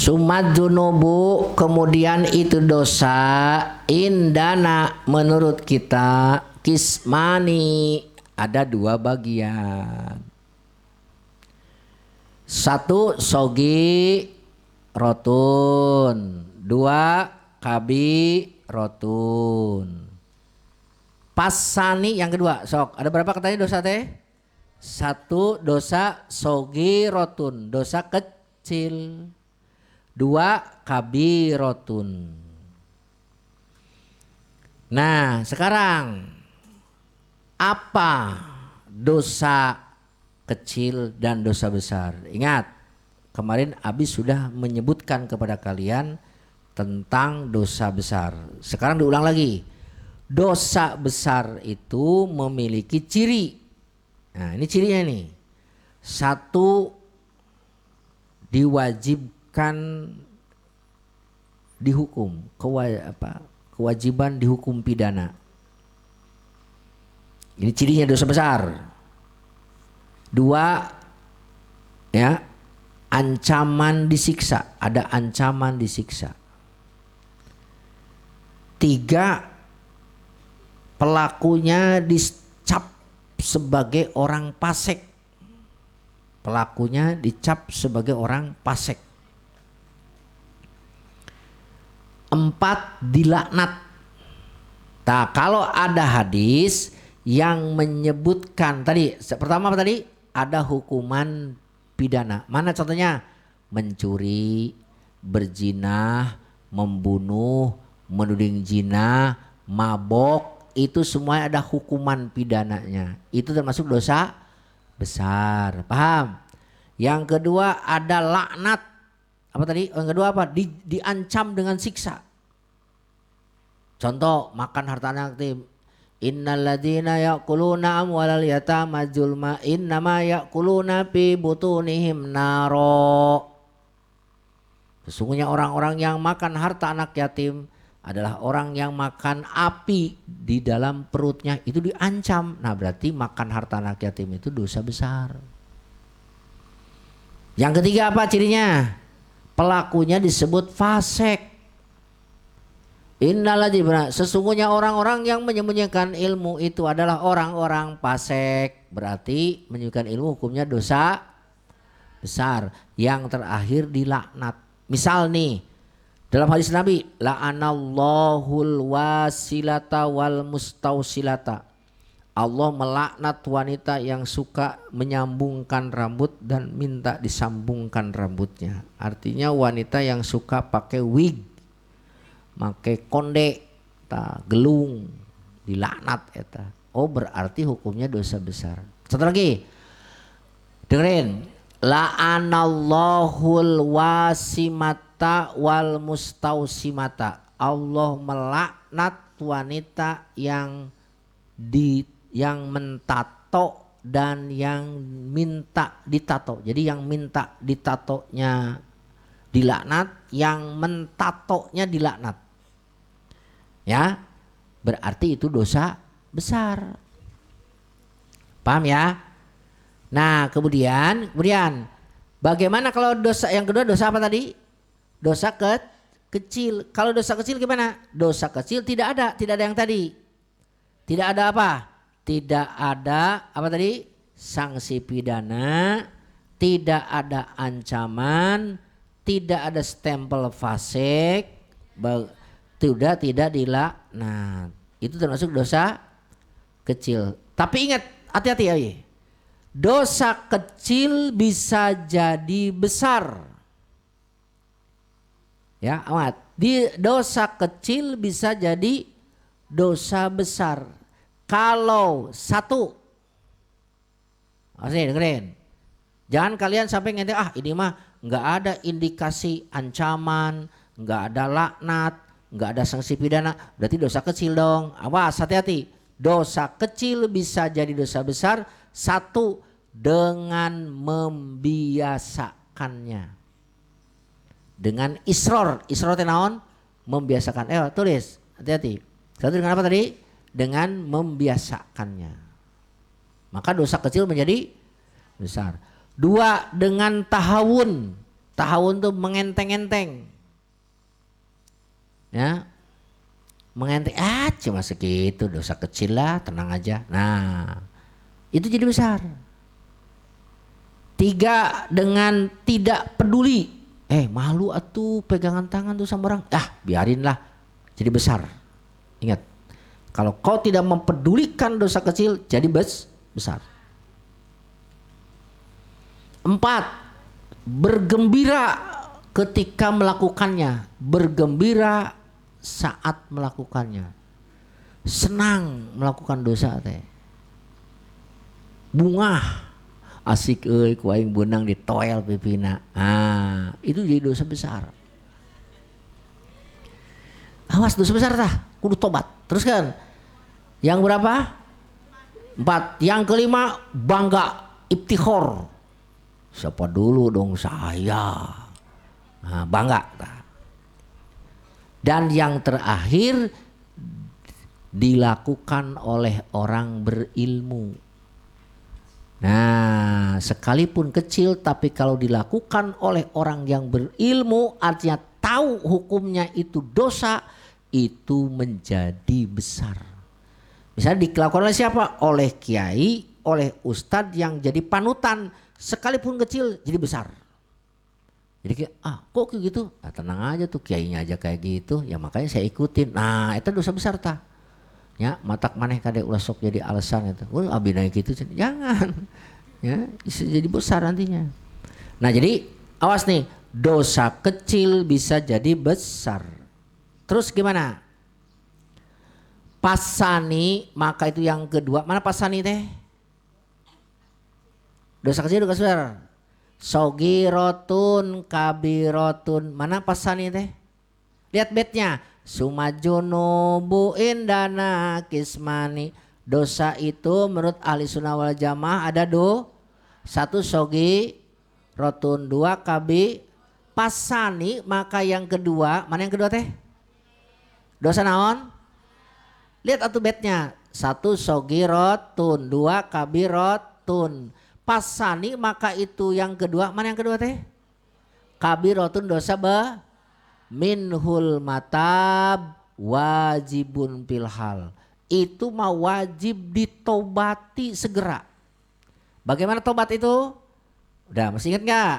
Sumadzunubu, kemudian itu dosa, indana menurut kita, kismani, ada dua bagian. Satu sogi rotun, dua kabi rotun. Pasani yang kedua, sok ada berapa katanya dosa teh? Satu dosa sogi rotun, dosa kecil. Dua kabirotun. Nah sekarang apa dosa kecil dan dosa besar? Ingat kemarin Abi sudah menyebutkan kepada kalian tentang dosa besar. Sekarang diulang lagi. Dosa besar itu memiliki ciri. Nah ini cirinya nih. Satu, diwajibkan dihukum, kewajiban dihukum pidana. Ini cirinya dosa besar. Dua, ya, ancaman disiksa, ada ancaman disiksa. Tiga, pelakunya dicap sebagai orang fasik. Pelakunya dicap sebagai orang fasik. Empat, dilaknat. Nah kalau ada hadis yang menyebutkan tadi, pertama apa tadi? Ada hukuman pidana. Mana contohnya? Mencuri, berzina, membunuh, menuding zina, mabok, itu semua ada hukuman pidananya. Itu termasuk dosa besar. Paham? Yang kedua ada laknat. Apa tadi? Yang kedua apa? Diancam dengan siksa. Contoh makan harta anak yatim. Innalladzina ya'kuluna amwalal yatama zulma innama ya'kuluna fi butunihim naro. Sesungguhnya orang-orang yang makan harta anak yatim adalah orang yang makan api di dalam perutnya, itu diancam. Nah berarti makan harta anak yatim itu dosa besar. Yang ketiga apa cirinya? Pelakunya disebut fasik. Innalladzina, sesungguhnya orang-orang yang menyembunyikan ilmu itu adalah orang-orang fasik. Berarti menyembunyikan ilmu hukumnya dosa besar. Yang terakhir dilaknat. Misal nih dalam hadis Nabi, la'anallahul wasilata wal mustausilata. Allah melaknat wanita yang suka menyambungkan rambut dan minta disambungkan rambutnya. Artinya wanita yang suka pakai wig, pakai konde, gelung, dilaknat eta. Oh berarti hukumnya dosa besar. Satu lagi, dengerin. La'anallahul wasimata wal mustausimata. Allah melaknat wanita yang mentato dan yang minta ditato. Jadi yang minta ditatonya dilaknat, yang mentatonya dilaknat. Ya, berarti itu dosa besar. Paham ya? Nah, kemudian bagaimana kalau dosa yang kedua, dosa apa tadi? Dosa kecil. Kalau dosa kecil gimana? Dosa kecil tidak ada yang tadi. Tidak ada apa? Tidak ada apa tadi? Sanksi pidana, tidak ada ancaman, tidak ada stempel fasik, tidak dilaknat. Itu termasuk dosa kecil. Tapi ingat, hati-hati ya. Dosa kecil bisa jadi besar. Ya, amat. Dosa kecil bisa jadi dosa besar. Kalau satu, dengerin. Jangan kalian sampai ngerti, ini mah nggak ada indikasi ancaman, nggak ada laknat, nggak ada sanksi pidana, berarti dosa kecil dong. Awas, hati-hati. Dosa kecil bisa jadi dosa besar. Satu, dengan membiasakannya. Dengan isror tenaon, membiasakan. Tulis, hati-hati. Satu dengan apa tadi? Dengan membiasakannya. Maka dosa kecil menjadi besar. Dua, dengan tahawun. tahun tuh mengenteng-enteng. Ya. Mengenteng, cuma segitu, dosa kecil lah, tenang aja. Nah, itu jadi besar. 3, dengan tidak peduli. Malu atuh pegangan tangan tuh sama orang. Biarinlah, jadi besar. Ingat, kalau kau tidak mempedulikan dosa kecil, jadi besar. 4, bergembira ketika melakukannya. Bergembira saat melakukannya. Senang melakukan dosa teh. Bungah. Asik ku aing beunang ditoel pipina. Itu jadi dosa besar. Awas, dosa besar tah, kudu tobat. Terus kan? Yang berapa? 4. Yang kelima, bangga, iftikhor. Siapa dulu dong saya. Bangga tah. Dan yang terakhir, dilakukan oleh orang berilmu. Nah, sekalipun kecil tapi kalau dilakukan oleh orang yang berilmu, artinya tahu hukumnya itu dosa, itu menjadi besar. Misalnya dilakukan oleh siapa? Oleh kiai, oleh ustadz yang jadi panutan, sekalipun kecil jadi besar. Jadi kok kayak gitu? Tenang aja tuh, kiainya aja kayak gitu, ya makanya saya ikutin. Nah, itu dosa besar tah. Ya, matak maneh kade ulah sok jadi alasan itu. Abi naik gitu, jangan. Ya, bisa jadi besar nantinya. Nah, jadi awas nih, dosa kecil bisa jadi besar. Terus gimana? Pasani, maka itu yang kedua. Mana pasani teh? Dosa kecil, dosa besar. Sogirotun, kabirotun. Mana pasani teh? Lihat betnya. Sumajunubu indana kismani. Dosa itu menurut ahli sunnah wal jamaah ada 1 sogi rotun, 2 kabi pasani. Maka yang kedua, mana yang kedua teh? Dosa naon? Lihat atuh betnya. 1 sogi rotun, 2 kabi rotun. Pasani maka itu yang kedua, mana yang kedua teh? Kabi rotun, dosa minhul matab wajibun pilhal. Itu mah wajib ditobati segera. Bagaimana tobat itu? Udah masih ingat gak?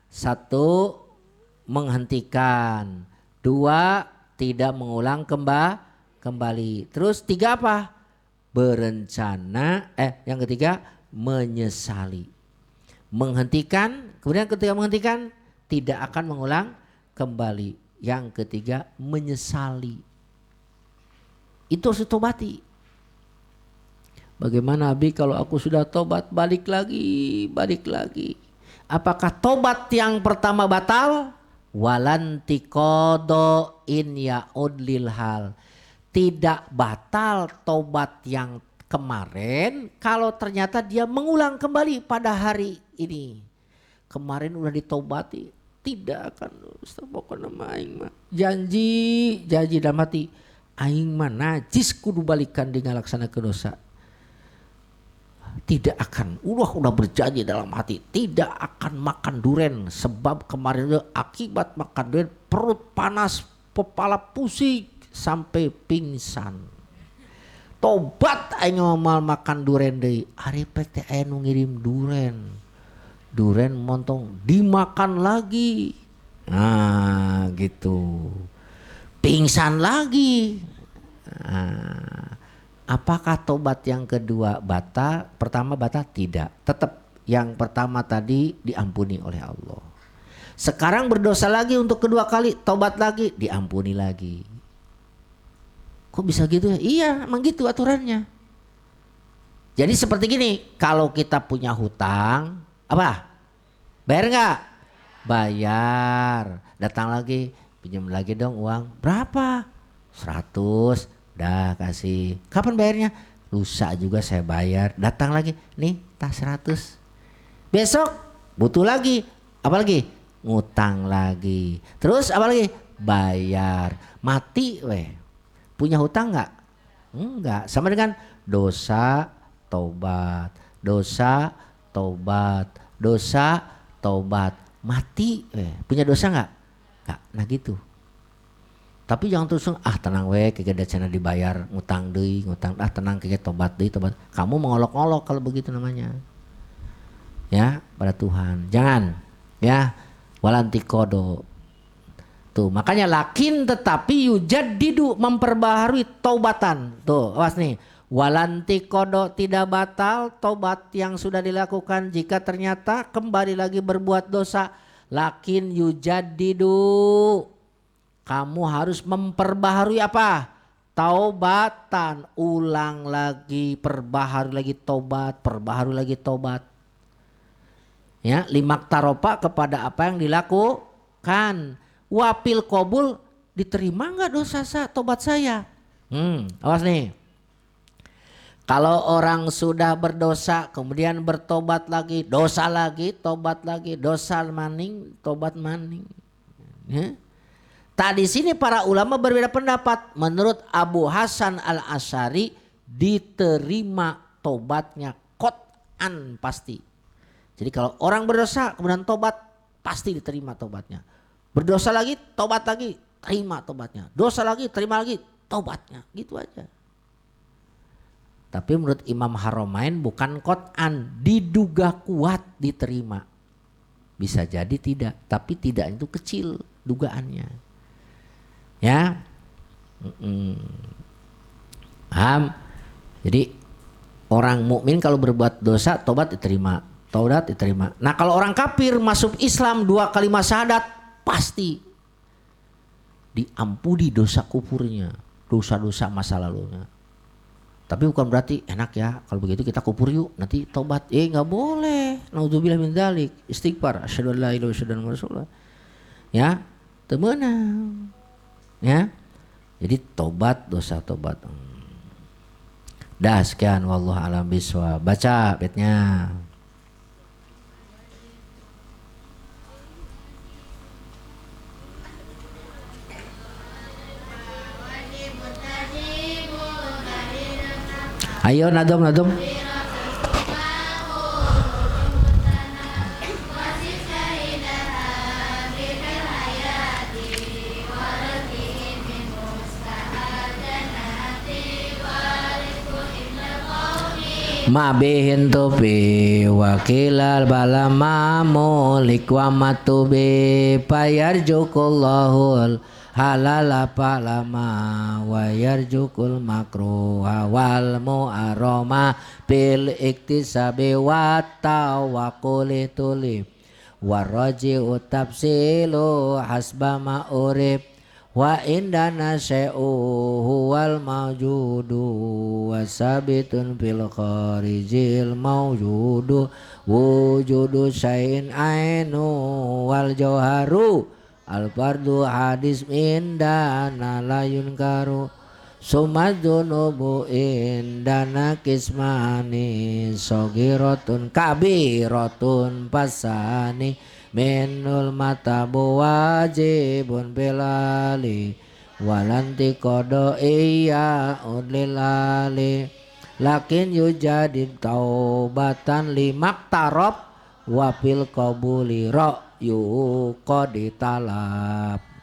1, menghentikan. 2, tidak mengulang kembali. Terus 3 apa? Berencana. Yang ketiga, menyesali. Menghentikan. Kemudian ketika menghentikan, tidak akan mengulang kembali. Yang ketiga, menyesali. Itu harus ditobati. Bagaimana Abi kalau aku sudah tobat balik lagi. Apakah tobat yang pertama batal? Walantiqodo in ya'ud lil hal. Tidak batal tobat yang kemarin kalau ternyata dia mengulang kembali pada hari ini. Kemarin udah ditobati, tidak akan pokoknya nama aing mah janji dalam hati aing mah najis kudu balikan di ngalaksanakeun dosa. Tidak akan, udah berjanji dalam hati tidak akan makan duren, sebab kemarin itu akibat makan duren perut panas, kepala pusing sampai pingsan. Tobat aing mal makan duren deui, ari teh aya nu ngirim duren montong dimakan lagi. Nah, gitu. Pingsan lagi. Nah, apakah tobat yang kedua batal? Pertama batal? Tidak. Tetap yang pertama tadi diampuni oleh Allah. Sekarang berdosa lagi untuk kedua kali, tobat lagi, diampuni lagi. Kok bisa gitu ya? Iya, emang gitu aturannya. Jadi seperti gini, kalau kita punya hutang, apa? Bayar nggak? Bayar. Datang lagi, pinjam lagi dong uang. Berapa? 100. Dah kasih. Kapan bayarnya? Lusa juga saya bayar. Datang lagi, nih tas 100. Besok butuh lagi. Apa lagi? Ngutang lagi. Terus apa lagi? Bayar. Mati weh. Punya hutang nggak? Enggak. Sama dengan dosa, tobat. Dosa, tobat. Dosa, tobat. mati punya dosa nggak? Nggak, nah gitu. Tapi jangan terus tenang kegede cina dibayar ngutang deui, tenang kege tobat deui, tobat. Kamu mengolok-olok kalau begitu namanya. Ya, pada Tuhan. Jangan ya, walanti kodo. Tuh, makanya lakin tetapi yujaddidu memperbaharui taubatan. Tuh, awas nih. Walanti kodo tidak batal tobat yang sudah dilakukan jika ternyata kembali lagi berbuat dosa. Lakin yujaddidu, kamu harus memperbaharui apa? Taubatan, ulang lagi, perbaharui lagi tobat, perbaharui lagi tobat. Ya, limak taropa kepada apa yang dilakukan. Wapil kobul, diterima nggak dosa tobat saya? Awas nih. Kalau orang sudah berdosa kemudian bertobat lagi, dosa lagi, tobat lagi, dosa maning, tobat maning. Ya. Tadi sini para ulama berbeda pendapat. Menurut Abu Hasan al-Asy'ari diterima tobatnya qot'an pasti. Jadi kalau orang berdosa kemudian tobat pasti diterima tobatnya. Berdosa lagi, tobat lagi, terima tobatnya. Dosa lagi, terima lagi, tobatnya. Gitu aja. Tapi menurut Imam Haramain bukan qot'an, diduga kuat diterima. Bisa jadi tidak, tapi tidak itu kecil dugaannya. Ya. Paham? Jadi orang mukmin kalau berbuat dosa tobat diterima, taubat diterima. Nah, kalau orang kafir masuk Islam 2 kalimat syahadat pasti diampuni dosa kufurnya, dosa-dosa masa lalunya. Tapi bukan berarti enak ya kalau begitu kita kufur yuk nanti tobat. Nggak boleh. Naudzubillah min dzalik. Istighfar. Asyhadu an la ilaha illallah rasulullah. Ya, temenang. Ya. Jadi tobat, dosa tobat. Dah sekian wallahu a'lam bishawab. Baca baitnya. Ayo nadom. Mabihin tupi wakilal balama mulik wa matubi payarjukullahul halala palama wa yarjukul makruha wal mu'aroma bil iktisabi wa tawakkuli tulib waraji utapsilu hasba ma'urib wa indana syai'u huwal mawjudu wasabitun fil kharijil mawjudu wujudu syai'in ainu wal jawharu al fardu hadis indana layun karu sumadzunubu indana kismani sogiratun kabiratun pasani minul matabu wajibun bilali walanti kodo iya udlilali lakin yujadid taubatan limak tarob wapil qabuli ra'yu qaditalab.